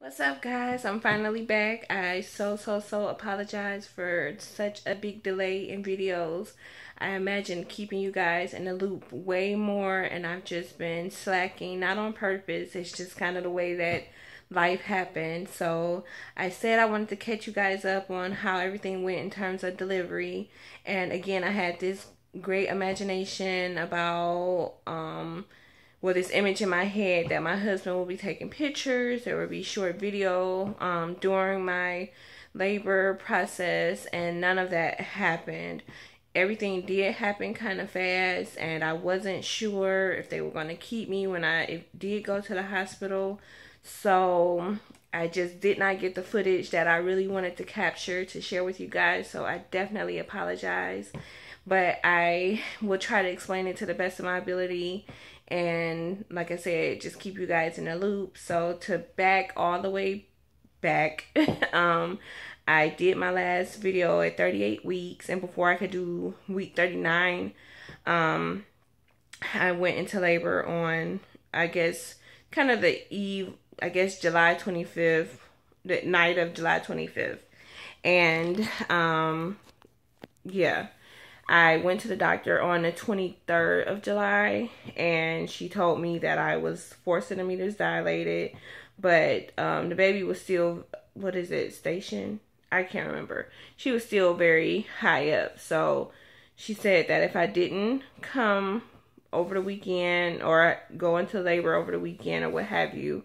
What's up, guys? I'm finally back. I so apologize for such a big delay in videos. I imagine keeping you guys in the loop way more, and I've just been slacking, not on purpose. It's just kind of the way that life happened. So I said I wanted to catch you guys up on how everything went in terms of delivery. And again, I had this great imagination about this image in my head that my husband will be taking pictures. There will be short video during my labor process, and none of that happened. Everything did happen kind of fast, and I wasn't sure if they were going to keep me when I did go to the hospital. So I just did not get the footage that I really wanted to capture to share with you guys. So I definitely apologize, but I will try to explain it to the best of my ability. And like I said, just keep you guys in the loop. So to back all the way back, I did my last video at 38 weeks, and before I could do week 39, I went into labor on, I guess, kind of July 25th, the night of July 25th. And yeah, I went to the doctor on the 23rd of July, and she told me that I was 4 centimeters dilated, but the baby was still, station? I can't remember. She was still very high up, so she said that if I didn't come over the weekend or go into labor over the weekend or what have you,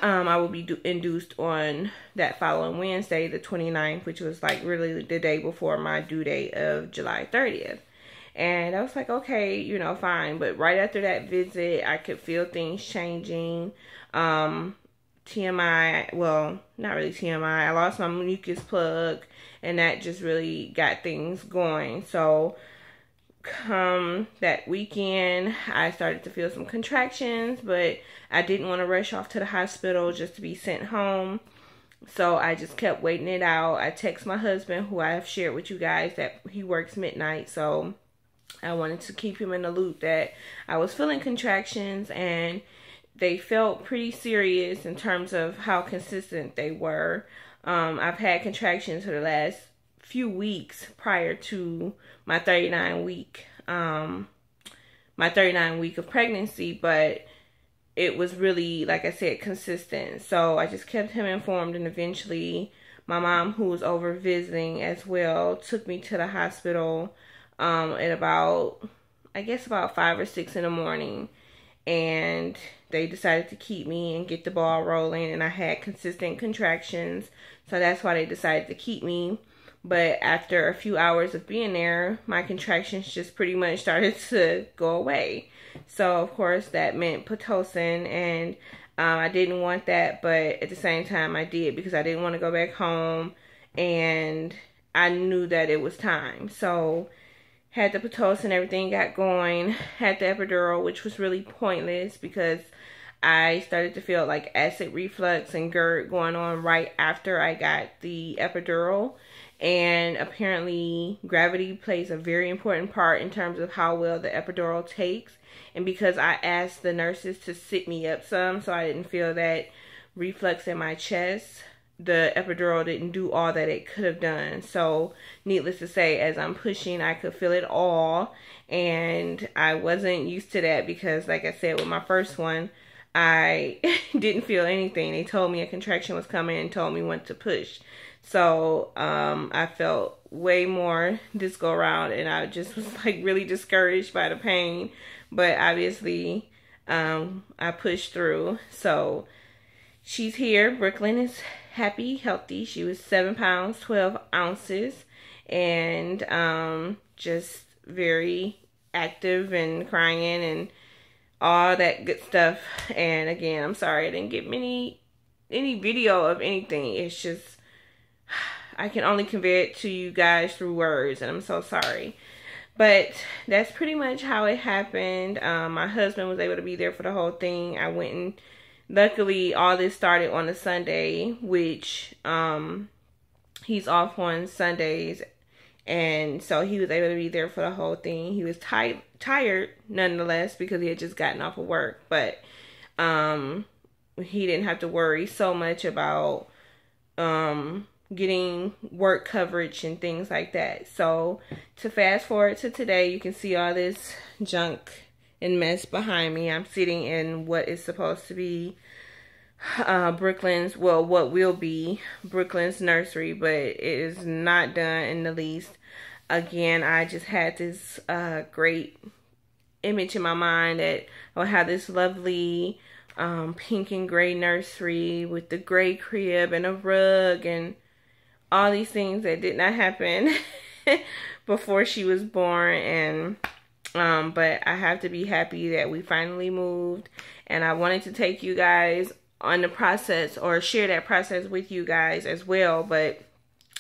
I will be induced on that following Wednesday, the 29th, which was like really the day before my due date of July 30th. And I was like, okay, fine. But right after that visit, I could feel things changing. TMI, well, not really TMI. I lost my mucus plug, and that just really got things going. So come that weekend, I started to feel some contractions, but I didn't want to rush off to the hospital just to be sent home. So I just kept waiting it out. I text my husband, who I have shared with you guys, that he works midnight. So I wanted to keep him in the loop that I was feeling contractions, and they felt pretty serious in terms of how consistent they were. I've had contractions for the last few weeks prior to my 39 week of pregnancy, but it was really, like I said, consistent. So I just kept him informed, and eventually my mom, who was over visiting as well, took me to the hospital at about 5 or 6 in the morning, and they decided to keep me and get the ball rolling, and I had consistent contractions, so that's why they decided to keep me. But after a few hours of being there, my contractions just pretty much started to go away. So, of course, that meant Pitocin, and I didn't want that, but at the same time, I did because I didn't want to go back home, and I knew that it was time. So, had the Pitocin, everything got going, had the epidural, which was really pointless because I started to feel like acid reflux and GERD going on right after I got the epidural. And apparently gravity plays a very important part in terms of how well the epidural takes. And because I asked the nurses to sit me up some so I didn't feel that reflux in my chest, the epidural didn't do all that it could have done. So needless to say, as I'm pushing, I could feel it all. And I wasn't used to that because, like I said, with my first one, I didn't feel anything. They told me a contraction was coming and told me when to push. So I felt way more this go around, and I just was like really discouraged by the pain. But obviously I pushed through. So she's here. Brooklyn is happy, healthy. She was 7 pounds, 12 ounces, and just very active and crying and all that good stuff. And again, I'm sorry I didn't get any video of anything. It's just, I can only convey it to you guys through words, and I'm so sorry. But that's pretty much how it happened. My husband was able to be there for the whole thing. I went, and luckily all this started on a Sunday, which he's off on Sundays, and so he was able to be there for the whole thing. He was tired nonetheless because he had just gotten off of work, but he didn't have to worry so much about getting work coverage and things like that. So to fast forward to today, you can see all this junk and mess behind me. I'm sitting in what is supposed to be Brooklyn's, well, what will be Brooklyn's nursery, but it is not done in the least. Again, I just had this great image in my mind that I would have this lovely pink and gray nursery with the gray crib and a rug and all these things that did not happen before she was born. And but I have to be happy that we finally moved, and I wanted to take you guys on the process or share that process with you guys as well. But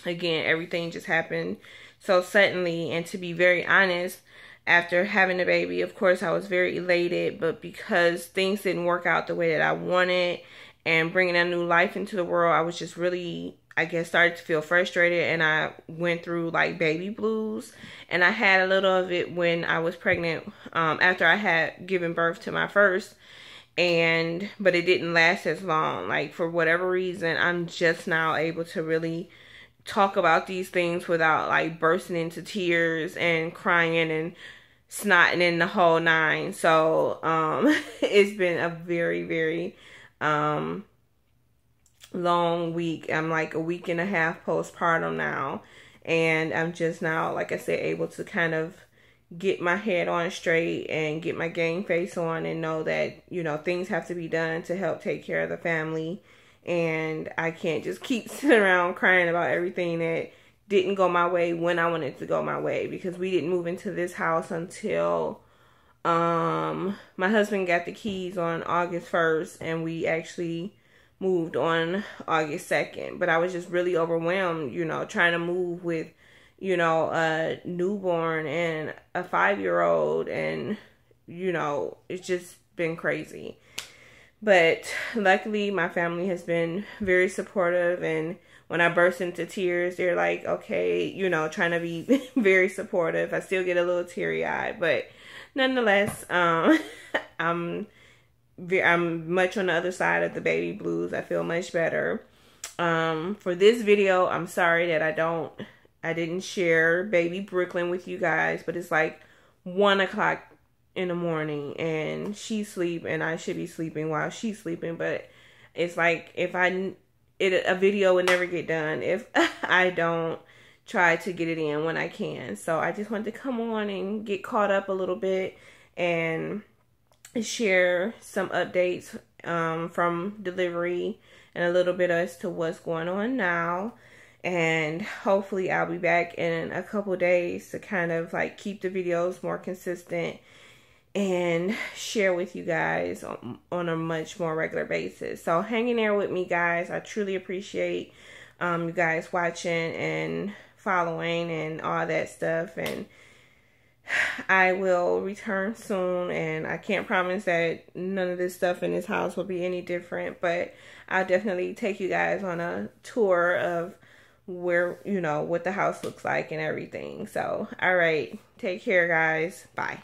again, everything just happened so suddenly, and to be very honest, after having a baby, of course, I was very elated, but because things didn't work out the way that I wanted and bringing a new life into the world, I was just really, I guess, started to feel frustrated, and I went through like baby blues. And I had a little of it when I was pregnant, after I had given birth to my first, but it didn't last as long. Like, for whatever reason, I'm just now able to really talk about these things without like bursting into tears and crying and snotting in the whole nine. So it's been a very, very long week. I'm like a week and a half postpartum now, and I'm just now, like I said, able to kind of get my head on straight and get my game face on and know that, you know, things have to be done to help take care of the family. And I can't just keep sitting around crying about everything that didn't go my way when I wanted to go my way, because we didn't move into this house until my husband got the keys on August 1st, and we actually moved on August 2nd. But I was just really overwhelmed, you know, trying to move with, you know, a newborn and a 5-year-old, and, you know, it's just been crazy. But luckily, my family has been very supportive, and when I burst into tears, they're like, okay, you know, trying to be very supportive. I still get a little teary-eyed, but nonetheless, I'm much on the other side of the baby blues. I feel much better. For this video, I'm sorry that I didn't share baby Brooklyn with you guys, but it's like 1 o'clock in the morning, and she's asleep, and I should be sleeping while she's sleeping. But it's like, a video would never get done if I don't try to get it in when I can. So I just wanted to come on and get caught up a little bit and share some updates from delivery and a little bit as to what's going on now. And hopefully I'll be back in a couple days to kind of like keep the videos more consistent and share with you guys on a much more regular basis. So hang in there with me, guys. I truly appreciate you guys watching and following and all that stuff. And I will return soon, and I can't promise that none of this stuff in this house will be any different, but I'll definitely take you guys on a tour of where, you know, what the house looks like and everything. So, all right, take care, guys. Bye.